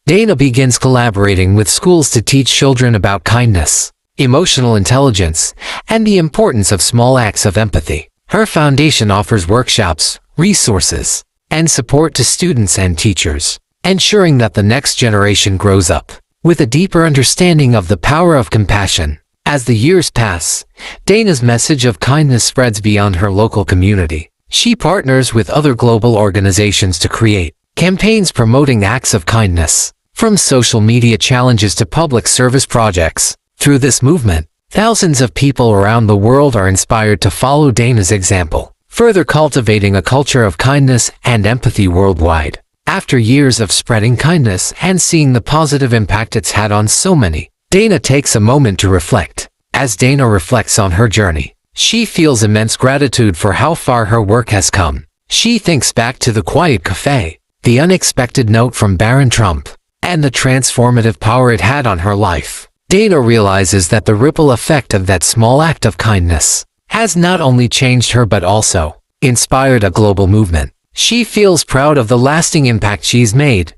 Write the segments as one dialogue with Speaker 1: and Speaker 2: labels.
Speaker 1: Dana begins collaborating with schools to teach children about kindness, emotional intelligence, and the importance of small acts of empathy. Her foundation offers workshops, resources, and support to students and teachers, ensuring that the next generation grows up with a deeper understanding of the power of compassion. As the years pass, Dana's message of kindness spreads beyond her local community. She partners with other global organizations to create campaigns promoting acts of kindness, from social media challenges to public service projects. Through this movement, thousands of people around the world are inspired to follow Dana's example, further cultivating a culture of kindness and empathy worldwide. After years of spreading kindness and seeing the positive impact it's had on so many, Dana takes a moment to reflect. As Dana reflects on her journey, she feels immense gratitude for how far her work has come. She thinks back to the quiet cafe, the unexpected note from Barron, and the transformative power it had on her life. Dana realizes that the ripple effect of that small act of kindness has not only changed her but also inspired a global movement. She feels proud of the lasting impact she's made,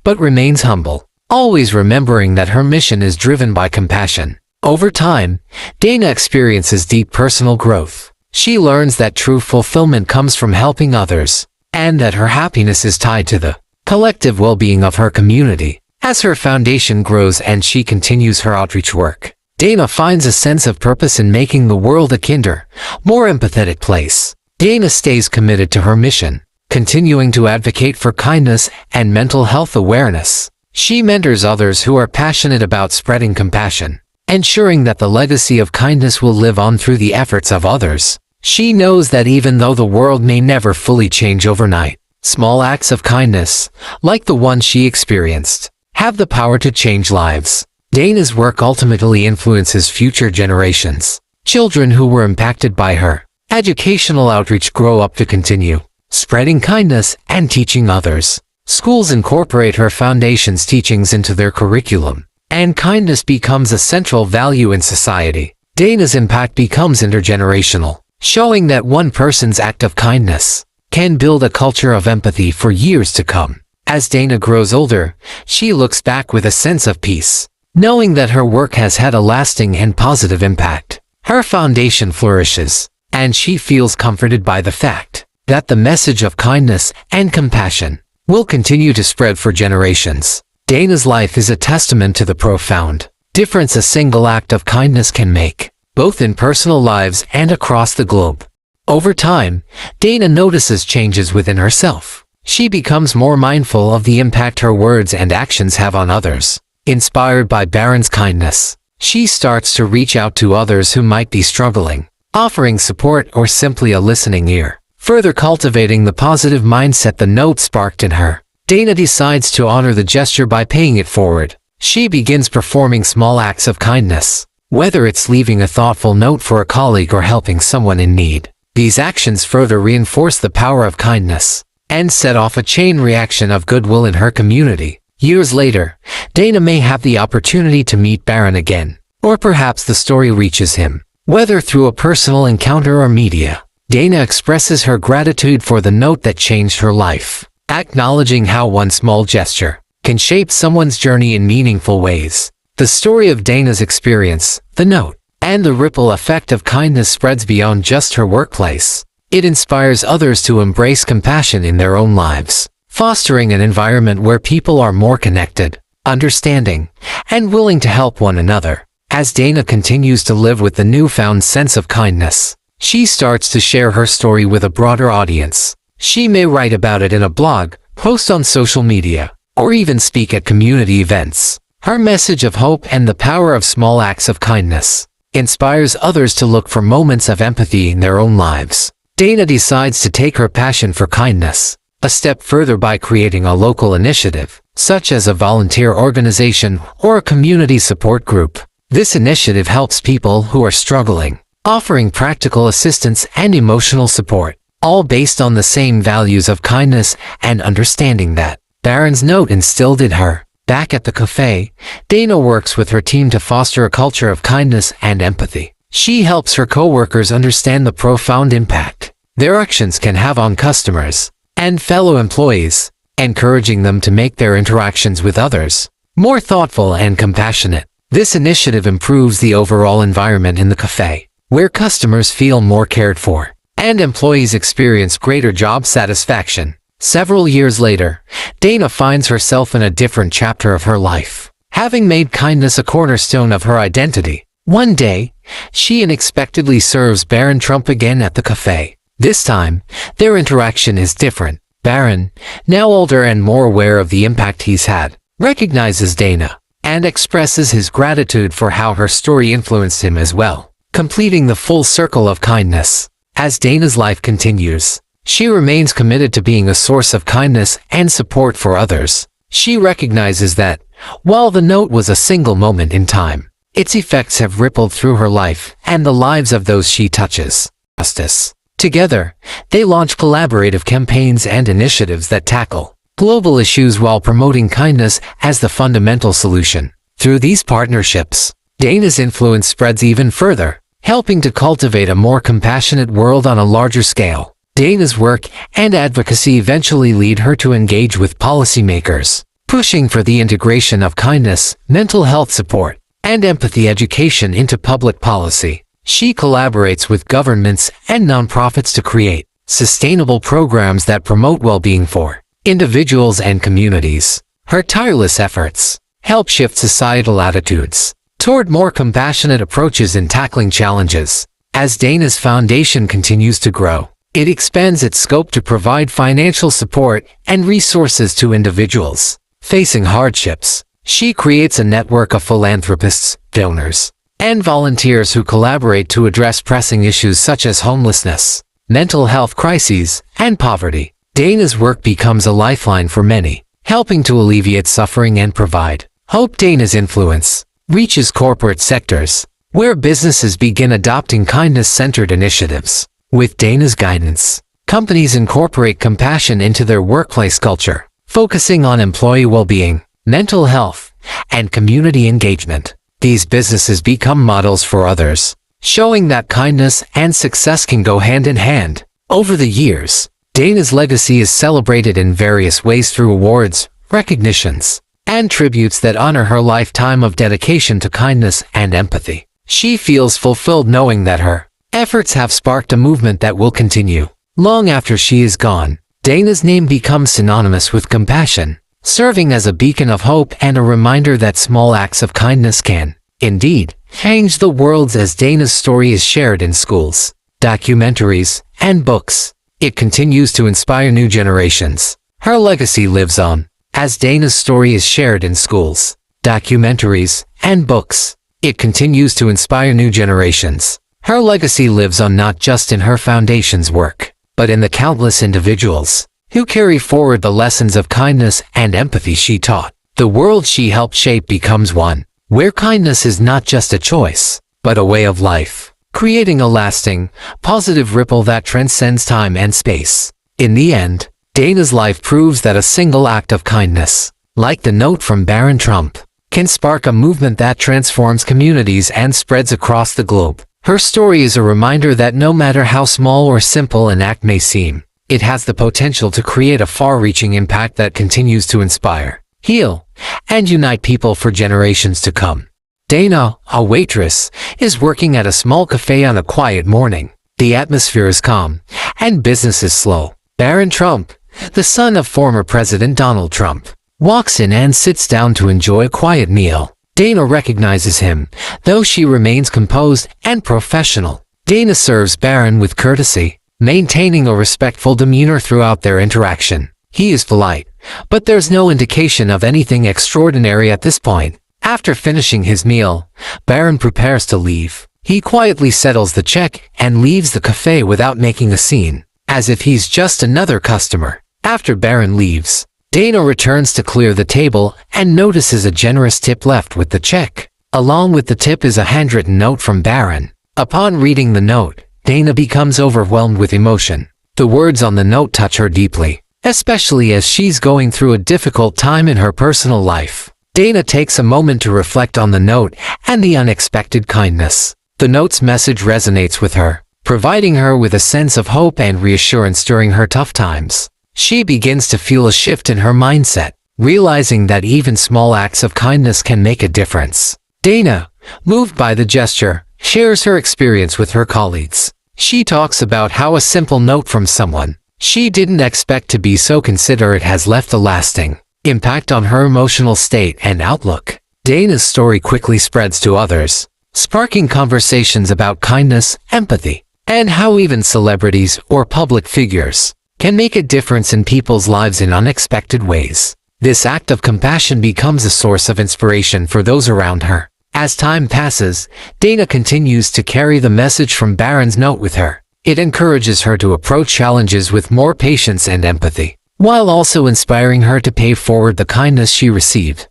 Speaker 1: but remains humble, always remembering that her mission is driven by compassion. Over time, Dana experiences deep personal growth. She learns that true fulfillment comes from helping others, and that her happiness is tied to the collective well-being of her community. As her foundation grows and she continues her outreach work, Dana finds a sense of purpose in making the world a kinder, more empathetic place. Dana stays committed to her mission, continuing to advocate for kindness and mental health awareness. She mentors others who are passionate about spreading compassion, ensuring that the legacy of kindness will live on through the efforts of others. She knows that even though the world may never fully change overnight, small acts of kindness, like the one she experienced, have the power to change lives. Dana's work ultimately influences future generations. Children who were impacted by her educational outreach grow up to continue spreading kindness and teaching others. Schools incorporate her foundation's teachings into their curriculum, and kindness becomes a central value in society. Dana's impact becomes intergenerational, showing that one person's act of kindness can build a culture of empathy for years to come. As Dana grows older, she looks back with a sense of peace, knowing that her work has had a lasting and positive impact. Her foundation flourishes, and she feels comforted by the fact that the message of kindness and compassion will continue to spread for generations. Dana's life is a testament to the profound difference a single act of kindness can make, both in personal lives and across the globe. Over time, Dana notices changes within herself. She becomes more mindful of the impact her words and actions have on others. Inspired by Barron's kindness, she starts to reach out to others who might be struggling, offering support or simply a listening ear, further cultivating the positive mindset the note sparked in her. Dana decides to honor the gesture by paying it forward. She begins performing small acts of kindness, whether it's leaving a thoughtful note for a colleague or helping someone in need. These actions further reinforce the power of kindness and set off a chain reaction of goodwill in her community. Years later, Dana may have the opportunity to meet Barron again, or perhaps the story reaches him. Whether through a personal encounter or media, Dana expresses her gratitude for the note that changed her life, acknowledging how one small gesture can shape someone's journey in meaningful ways. The story of Dana's experience, the note, and the ripple effect of kindness spreads beyond just her workplace. It inspires others to embrace compassion in their own lives, fostering an environment where people are more connected, understanding, and willing to help one another. As Dana continues to live with the newfound sense of kindness, she starts to share her story with a broader audience. She may write about it in a blog, post on social media, or even speak at community events. Her message of hope and the power of small acts of kindness inspires others to look for moments of empathy in their own lives. Dana decides to take her passion for kindness a step further by creating a local initiative, such as a volunteer organization or a community support group. This initiative helps people who are struggling, offering practical assistance and emotional support, all based on the same values of kindness and understanding that Barron's note instilled in her. Back at the cafe, Dana works with her team to foster a culture of kindness and empathy. She helps her coworkers understand the profound impact their actions can have on customers and fellow employees. encouraging them to make their interactions with others more thoughtful and compassionate. This initiative improves the overall environment in the cafe, where customers feel more cared for, and employees experience greater job satisfaction. Several years later, Dana finds herself in a different chapter of her life, having made kindness a cornerstone of her identity. One day, she unexpectedly serves Barron Trump again at the cafe. This time, their interaction is different. Barron, now older and more aware of the impact he's had, recognizes Dana and expresses his gratitude for how her story influenced him as well, completing the full circle of kindness. As Dana's life continues, she remains committed to being a source of kindness and support for others. She recognizes that, while the note was a single moment in time, its effects have rippled through her life and the lives of those she touches. Justice. Together, they launch collaborative campaigns and initiatives that tackle global issues while promoting kindness as the fundamental solution. Through these partnerships, Dana's influence spreads even further, helping to cultivate a more compassionate world on a larger scale. Dana's work and advocacy eventually lead her to engage with policymakers, pushing for the integration of kindness, mental health support, and empathy education into public policy. She collaborates with governments and nonprofits to create sustainable programs that promote well-being for individuals and communities. Her tireless efforts help shift societal attitudes toward more compassionate approaches in tackling challenges. As Dana's foundation continues to grow, it expands its scope to provide financial support and resources to individuals facing hardships. She creates a network of philanthropists, donors, and volunteers who collaborate to address pressing issues such as homelessness, mental health crises, and poverty. Dana's work becomes a lifeline for many, helping to alleviate suffering and provide hope. Dana's influence reaches corporate sectors, where businesses begin adopting kindness-centered initiatives. With Dana's guidance, companies incorporate compassion into their workplace culture, focusing on employee well-being, mental health, and community engagement. These businesses become models for others, showing that kindness and success can go hand in hand. Over the years, Dana's legacy is celebrated in various ways through awards, recognitions, and tributes that honor her lifetime of dedication to kindness and empathy. She feels fulfilled knowing that her efforts have sparked a movement that will continue long after she is gone. Dana's name becomes synonymous with compassion, serving as a beacon of hope and a reminder that small acts of kindness can, indeed, change the world. As Dana's story is shared in schools, documentaries, and books, it continues to inspire new generations. Her legacy lives on. As Dana's story is shared in schools, documentaries, and books, it continues to inspire new generations. Her legacy lives on not just in her foundation's work, but in the countless individuals who carry forward the lessons of kindness and empathy she taught. The world she helped shape becomes one where kindness is not just a choice, but a way of life, creating a lasting, positive ripple that transcends time and space. In the end, Dana's life proves that a single act of kindness, like the note from Barron Trump, can spark a movement that transforms communities and spreads across the globe. Her story is a reminder that no matter how small or simple an act may seem, it has the potential to create a far-reaching impact that continues to inspire, heal, and unite people for generations to come. Dana, a waitress, is working at a small cafe on a quiet morning. The atmosphere is calm, and business is slow. Barron Trump, the son of former President Donald Trump, walks in and sits down to enjoy a quiet meal. Dana recognizes him, though she remains composed and professional. Dana serves Barron with courtesy, maintaining a respectful demeanor throughout their interaction. He is polite, but there's no indication of anything extraordinary at this point. After finishing his meal, Barron prepares to leave. He quietly settles the check and leaves the cafe without making a scene, as if he's just another customer. After Barron leaves, Dana returns to clear the table and notices a generous tip left with the check. Along with the tip is a handwritten note from Barron. Upon reading the note, Dana becomes overwhelmed with emotion. The words on the note touch her deeply, especially as she's going through a difficult time in her personal life. Dana takes a moment to reflect on the note and the unexpected kindness. The note's message resonates with her, providing her with a sense of hope and reassurance during her tough times. she begins to feel a shift in her mindset, realizing that even small acts of kindness can make a difference. Dana, moved by the gesture, shares her experience with her colleagues. She talks about how a simple note from someone she didn't expect to be so considerate has left a lasting impact on her emotional state and outlook. Dana's story quickly spreads to others, sparking conversations about kindness, empathy, and how even celebrities or public figures can make a difference in people's lives in unexpected ways. This act of compassion becomes a source of inspiration for those around her. As time passes, Dana continues to carry the message from Barron's note with her. It encourages her to approach challenges with more patience and empathy, while also inspiring her to pay forward the kindness she received.